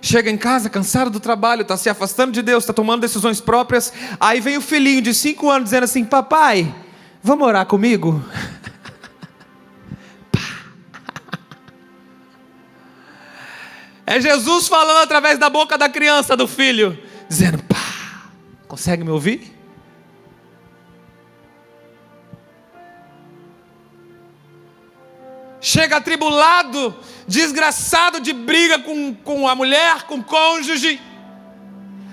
Chega em casa cansado do trabalho, está se afastando de Deus, está tomando decisões próprias. Aí vem o filhinho de 5 anos dizendo assim: papai, vamos orar comigo? É Jesus falando através da boca da criança, do filho, dizendo: pá, consegue me ouvir? Chega atribulado, desgraçado de briga com a mulher, com o cônjuge.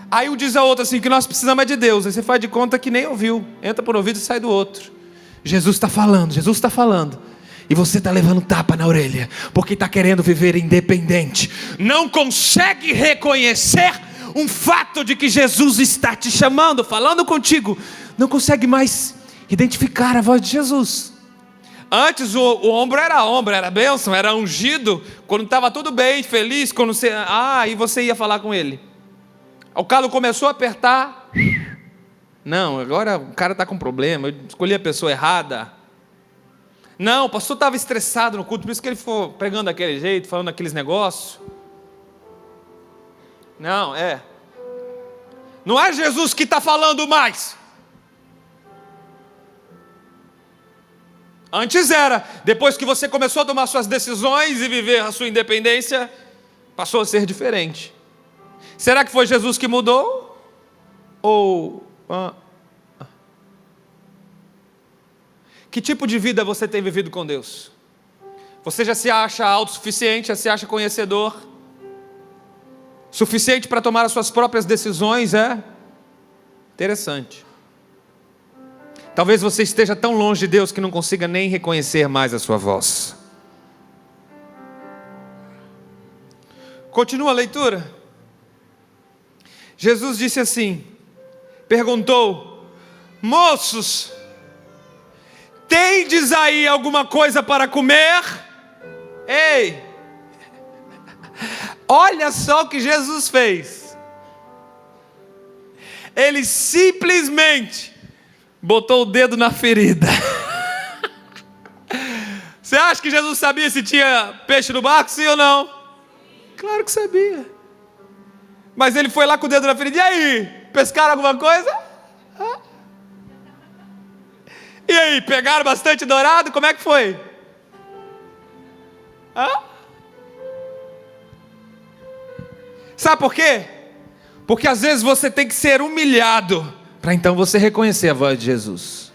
Aí um diz ao outro assim: que nós precisamos é de Deus. Aí você faz de conta que nem ouviu, entra por um ouvido e sai do outro. Jesus está falando, Jesus está falando, e você está levando tapa na orelha, porque está querendo viver independente. Não consegue reconhecer um fato de que Jesus está te chamando, falando contigo. Não consegue mais identificar a voz de Jesus. Antes o ombro, era bênção, era ungido. Quando estava tudo bem, feliz, quando você... aí você ia falar com ele. O calo começou a apertar. Não, agora o cara está com problema, eu escolhi a pessoa errada. Não, o pastor estava estressado no culto, por isso que ele foi pregando daquele jeito, falando aqueles negócios. Não é Jesus que está falando mais. Antes era, depois que você começou a tomar suas decisões e viver a sua independência, passou a ser diferente. Será que foi Jesus que mudou? Ou... Que tipo de vida você tem vivido com Deus? Você já se acha autossuficiente, já se acha conhecedor? Suficiente para tomar as suas próprias decisões? Interessante. Talvez você esteja tão longe de Deus que não consiga nem reconhecer mais a sua voz. Continua a leitura. Jesus disse assim, perguntou: moços, tendes aí alguma coisa para comer? Ei, olha só o que Jesus fez. Ele simplesmente botou o dedo na ferida. Você acha que Jesus sabia se tinha peixe no barco, sim ou não? Claro que sabia. Mas ele foi lá com o dedo na ferida. E aí, pescaram alguma coisa? E aí, pegaram bastante dourado? Como é que foi? Sabe por quê? Porque às vezes você tem que ser humilhado para então você reconhecer a voz de Jesus.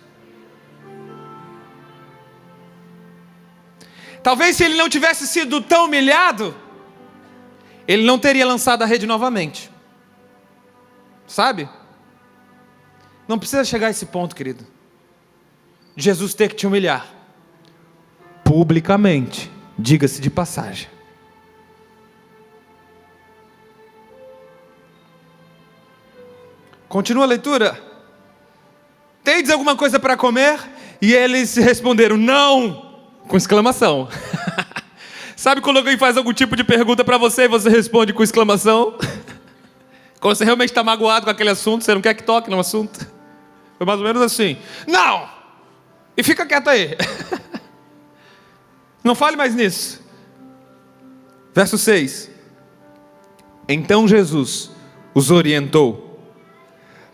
Talvez se ele não tivesse sido tão humilhado, ele não teria lançado a rede novamente. Sabe? Não precisa chegar a esse ponto, querido, Jesus ter que te humilhar publicamente, diga-se de passagem. Continua a leitura. Tendes alguma coisa para comer? E eles responderam: não, com exclamação. Sabe quando alguém faz algum tipo de pergunta para você e você responde com exclamação? Quando você realmente está magoado com aquele assunto, você não quer que toque no assunto. Foi mais ou menos assim: não! E fica quieto aí. Não fale mais nisso. Verso 6. Então Jesus os orientou: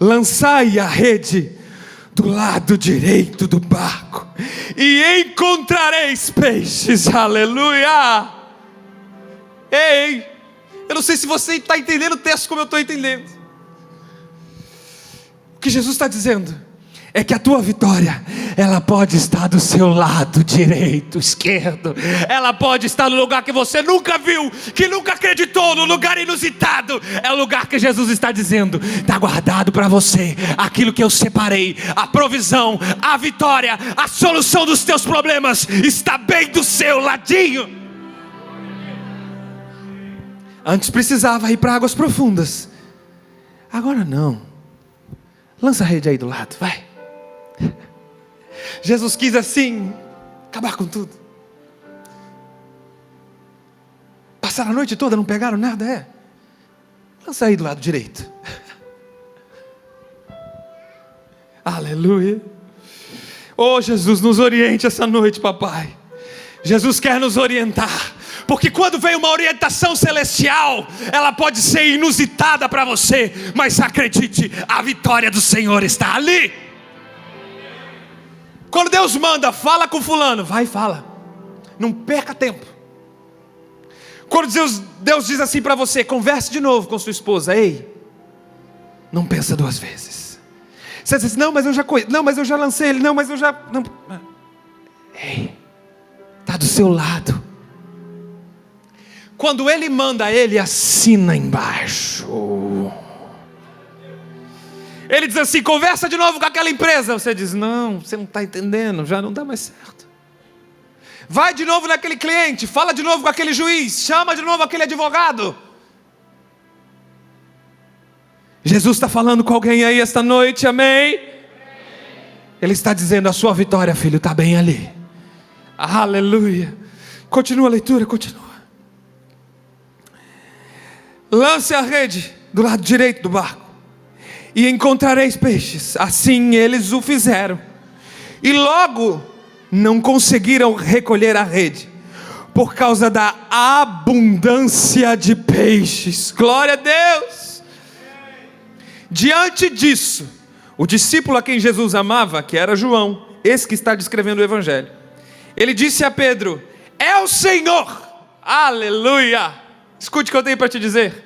lançai a rede do lado direito do barco e encontrareis peixes. Aleluia! Ei, eu não sei se você está entendendo o texto como eu estou entendendo. O que Jesus está dizendo é que a tua vitória, ela pode estar do seu lado direito, esquerdo. Ela pode estar no lugar que você nunca viu, que nunca acreditou, no lugar inusitado. É o lugar que Jesus está dizendo: está guardado para você aquilo que eu separei. A provisão, a vitória, a solução dos teus problemas está bem do seu ladinho. Antes precisava ir para águas profundas, agora não. Lança a rede aí do lado, vai. Jesus quis assim acabar com tudo. Passaram a noite toda, não pegaram nada, Lança aí do lado direito. Aleluia. Oh, Jesus, nos oriente essa noite, papai. Jesus quer nos orientar, porque quando vem uma orientação celestial, ela pode ser inusitada para você, mas acredite, a vitória do Senhor está ali. Quando Deus manda, fala com fulano, vai e fala, não perca tempo. Quando Deus diz assim para você, converse de novo com sua esposa, ei, não pensa duas vezes. Você diz, não, mas eu já conheço, não, mas eu já lancei ele, não, mas eu já, não. Ei, está do seu lado. Quando ele manda, ele assina embaixo. Ele diz assim, conversa de novo com aquela empresa. Você diz, não, você não está entendendo, já não dá mais certo. Vai de novo naquele cliente, fala de novo com aquele juiz, chama de novo aquele advogado. Jesus está falando com alguém aí esta noite, amém? Ele está dizendo, a sua vitória, filho, está bem ali. Aleluia. Continua a leitura, continua. Lance a rede do lado direito do barco, e encontrareis peixes. Assim eles o fizeram, e logo não conseguiram recolher a rede, por causa da abundância de peixes. Glória a Deus. Diante disso, o discípulo a quem Jesus amava, que era João, esse que está descrevendo o Evangelho, ele disse a Pedro, é o Senhor. Aleluia. Escute o que eu tenho para te dizer.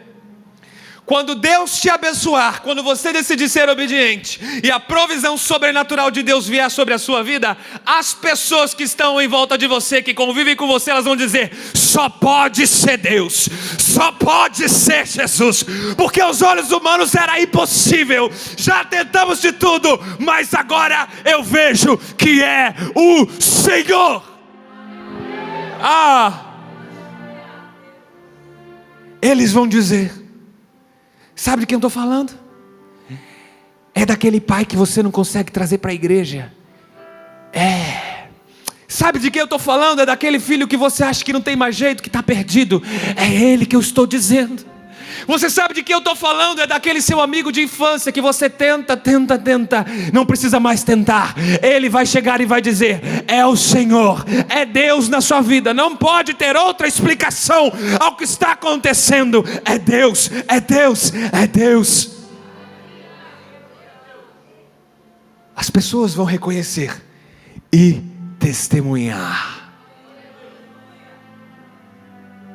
Quando Deus te abençoar, quando você decidir ser obediente, e a provisão sobrenatural de Deus vier sobre a sua vida, as pessoas que estão em volta de você, que convivem com você, elas vão dizer, só pode ser Deus, só pode ser Jesus, porque aos olhos humanos era impossível, já tentamos de tudo, mas agora eu vejo que é o Senhor. Eles vão dizer, sabe de quem eu estou falando? É daquele pai que você não consegue trazer para a igreja. Sabe de quem eu estou falando? É daquele filho que você acha que não tem mais jeito, que está perdido. É ele que eu estou dizendo. Você sabe de quem eu estou falando? É daquele seu amigo de infância que você tenta, não precisa mais tentar. Ele vai chegar e vai dizer, é o Senhor, é Deus na sua vida. Não pode ter outra explicação ao que está acontecendo. É Deus, é Deus, é Deus. As pessoas vão reconhecer e testemunhar.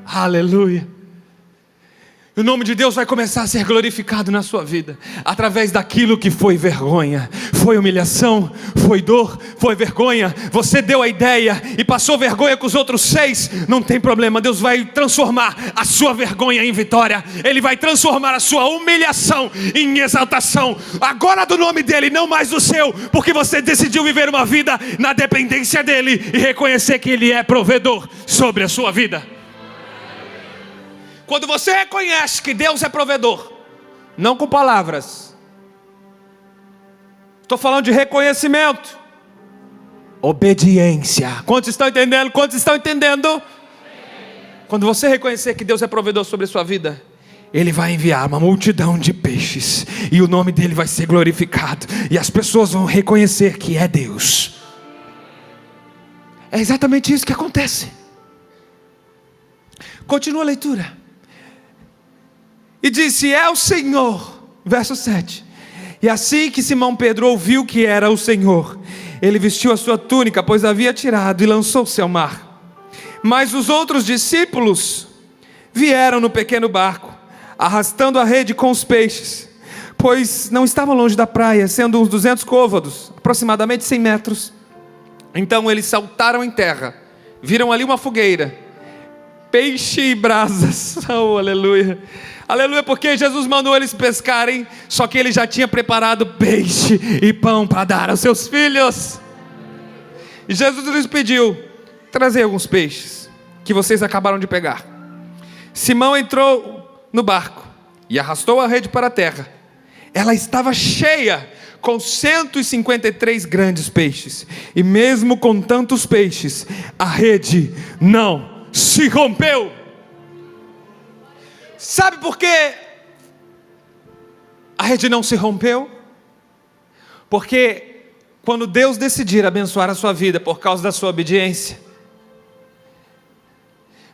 Aleluia. O nome de Deus vai começar a ser glorificado na sua vida, através daquilo que foi vergonha, foi humilhação, foi dor, foi vergonha. Você deu a ideia e passou vergonha com os outros 6, não tem problema, Deus vai transformar a sua vergonha em vitória. Ele vai transformar a sua humilhação em exaltação, agora do nome dele, não mais do seu, porque você decidiu viver uma vida na dependência dele, e reconhecer que ele é provedor sobre a sua vida. Quando você reconhece que Deus é provedor, não com palavras, estou falando de reconhecimento, obediência. Quantos estão entendendo? Quantos estão entendendo? Quando você reconhecer que Deus é provedor sobre a sua vida, Ele vai enviar uma multidão de peixes, e o nome dele vai ser glorificado, e as pessoas vão reconhecer que é Deus. É exatamente isso que acontece. Continua a leitura. E disse, é o Senhor, verso 7. E assim que Simão Pedro ouviu que era o Senhor, ele vestiu a sua túnica, pois havia tirado, e lançou-se ao mar. Mas os outros discípulos vieram no pequeno barco, arrastando a rede com os peixes, pois não estavam longe da praia, sendo uns 200 côvados, aproximadamente 100 metros. Então eles saltaram em terra, viram ali uma fogueira, peixe e brasas. Oh, aleluia, aleluia, porque Jesus mandou eles pescarem, só que ele já tinha preparado peixe e pão para dar aos seus filhos. E Jesus lhes pediu: trazei alguns peixes que vocês acabaram de pegar. Simão entrou no barco e arrastou a rede para a terra. Ela estava cheia, com 153 grandes peixes. E mesmo com tantos peixes, a rede não se rompeu. Sabe por que a rede não se rompeu? Porque quando Deus decidir abençoar a sua vida por causa da sua obediência,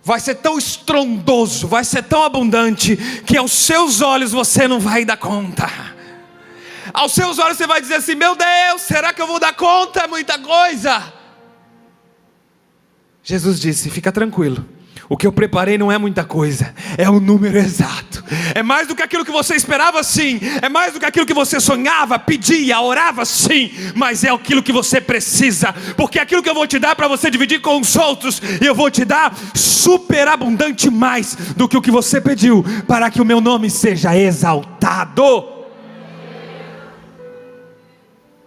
vai ser tão estrondoso, vai ser tão abundante, que aos seus olhos você não vai dar conta. Aos seus olhos você vai dizer assim: meu Deus, será que eu vou dar conta? É muita coisa. Jesus disse: fica tranquilo, o que eu preparei não é muita coisa, é o número exato. É mais do que aquilo que você esperava, sim. É mais do que aquilo que você sonhava, pedia, orava, sim. Mas é aquilo que você precisa. Porque aquilo que eu vou te dar para você dividir com os outros, eu vou te dar superabundante mais do que o que você pediu, para que o meu nome seja exaltado.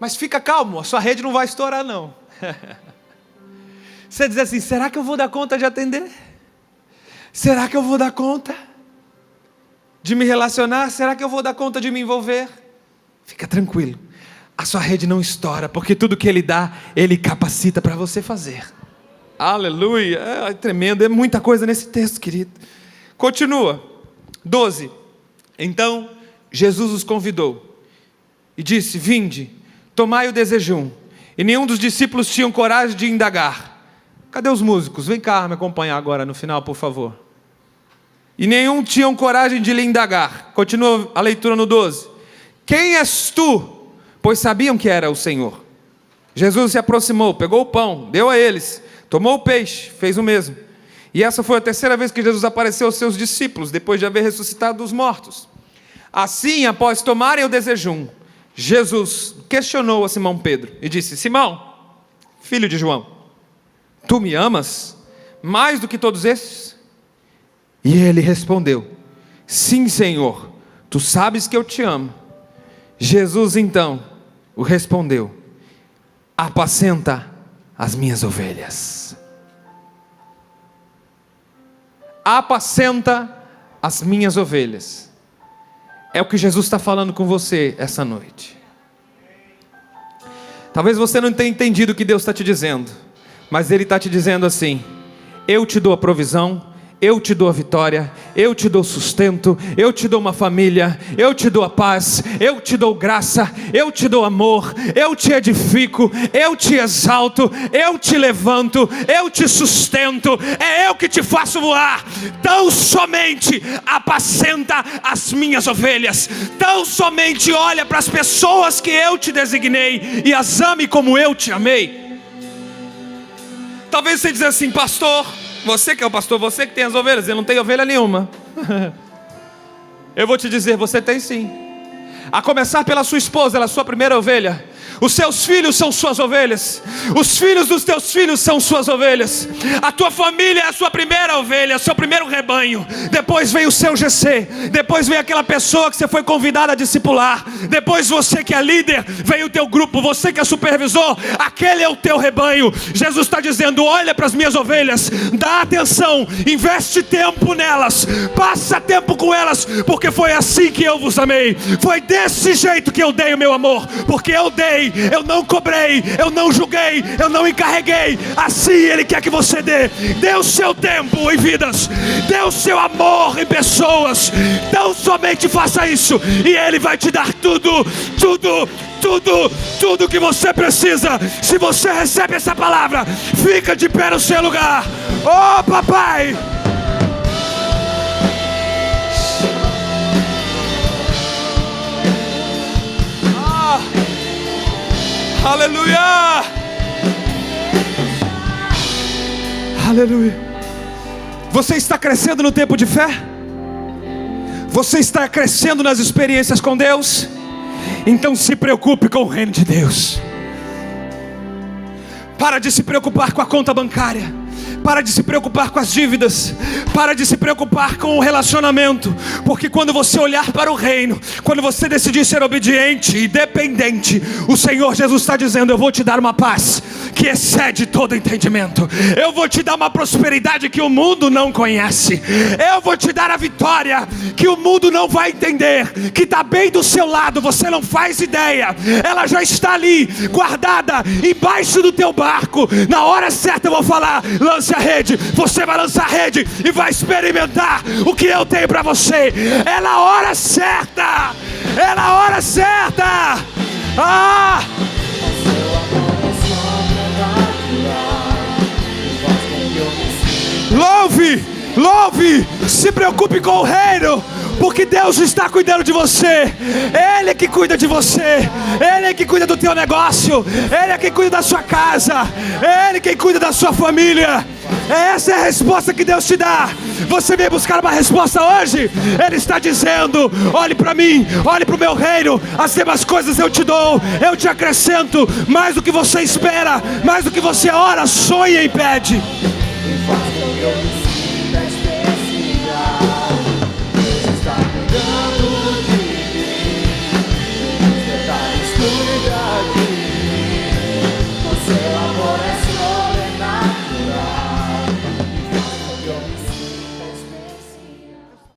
Mas fica calmo, a sua rede não vai estourar não. Você diz assim: será que eu vou dar conta de atender? Será que eu vou dar conta de me relacionar? Será que eu vou dar conta de me envolver? Fica tranquilo, a sua rede não estoura, porque tudo que Ele dá, Ele capacita para você fazer. Aleluia, é tremendo, é muita coisa nesse texto, querido. Continua, 12. Então Jesus os convidou e disse: vinde, tomai o desejum. E nenhum dos discípulos tinham coragem de indagar. Cadê os músicos? Vem cá me acompanhar agora no final, por favor. E nenhum tinham coragem de lhe indagar. Continua a leitura no 12. Quem és tu? Pois sabiam que era o Senhor. Jesus se aproximou, pegou o pão, deu a eles, tomou o peixe, fez o mesmo. E essa foi a terceira vez que Jesus apareceu aos seus discípulos, depois de haver ressuscitado dos mortos. Assim, após tomarem o desejum, Jesus questionou a Simão Pedro e disse: Simão, filho de João, tu me amas mais do que todos esses? E ele respondeu: sim, Senhor, tu sabes que eu te amo. Jesus então o respondeu: apacenta as minhas ovelhas. Apacenta as minhas ovelhas. É o que Jesus está falando com você essa noite. Talvez você não tenha entendido o que Deus está te dizendo, mas Ele está te dizendo assim: eu te dou a provisão, eu te dou a vitória, eu te dou sustento, eu te dou uma família, eu te dou a paz, eu te dou graça, eu te dou amor, eu te edifico, eu te exalto, eu te levanto, eu te sustento, é eu que te faço voar. Tão somente apacenta as minhas ovelhas, tão somente olha para as pessoas que eu te designei e as ame como eu te amei. Talvez você diz assim: pastor, você que é o pastor, você que tem as ovelhas, eu não tenho ovelha nenhuma. Eu vou te dizer, você tem sim. A começar pela sua esposa, ela é a sua primeira ovelha. Os seus filhos são suas ovelhas. Os filhos dos teus filhos são suas ovelhas. A tua família é a sua primeira ovelha, o seu primeiro rebanho. Depois vem o seu GC. Depois vem aquela pessoa que você foi convidada a discipular. Depois você que é líder, vem o teu grupo. Você que é supervisor, aquele é o teu rebanho. Jesus está dizendo: olha para as minhas ovelhas, dá atenção, investe tempo nelas, passa tempo com elas, porque foi assim que eu vos amei. Foi desse jeito que eu dei o meu amor, porque eu dei, eu não cobrei, eu não julguei, eu não encarreguei. Assim Ele quer que você dê. Dê o seu tempo em vidas, dê o seu amor em pessoas. Então somente faça isso, e Ele vai te dar tudo que você precisa. Se você recebe essa palavra, fica de pé no seu lugar. Oh papai, aleluia, aleluia. Você está crescendo no tempo de fé? Você está crescendo nas experiências com Deus? Então se preocupe com o reino de Deus. Para de se preocupar com a conta bancária. Para de se preocupar com as dívidas. Para de se preocupar com o relacionamento. Porque quando você olhar para o reino, quando você decidir ser obediente e dependente, o Senhor Jesus está dizendo: eu vou te dar uma paz que excede todo entendimento. Eu vou te dar uma prosperidade que o mundo não conhece. Eu vou te dar a vitória que o mundo não vai entender, que está bem do seu lado, você não faz ideia. Ela já está ali, guardada embaixo do teu barco. Na hora certa eu vou falar: lance a rede. Você vai lançar a rede e vai experimentar o que eu tenho para você. É na hora certa. É na hora certa. Ah! Louve, louve, se preocupe com o reino, porque Deus está cuidando de você. Ele é que cuida de você. Ele é que cuida do teu negócio. Ele é quem cuida da sua casa. Ele é quem cuida da sua família. Essa é a resposta que Deus te dá. Você veio buscar uma resposta hoje? Ele está dizendo: olhe para mim, olhe para o meu reino. As demais coisas eu te dou, eu te acrescento. Mais do que você espera, mais do que você ora, sonha e pede. Deus está cuidando de mim. Os detalhes cuida de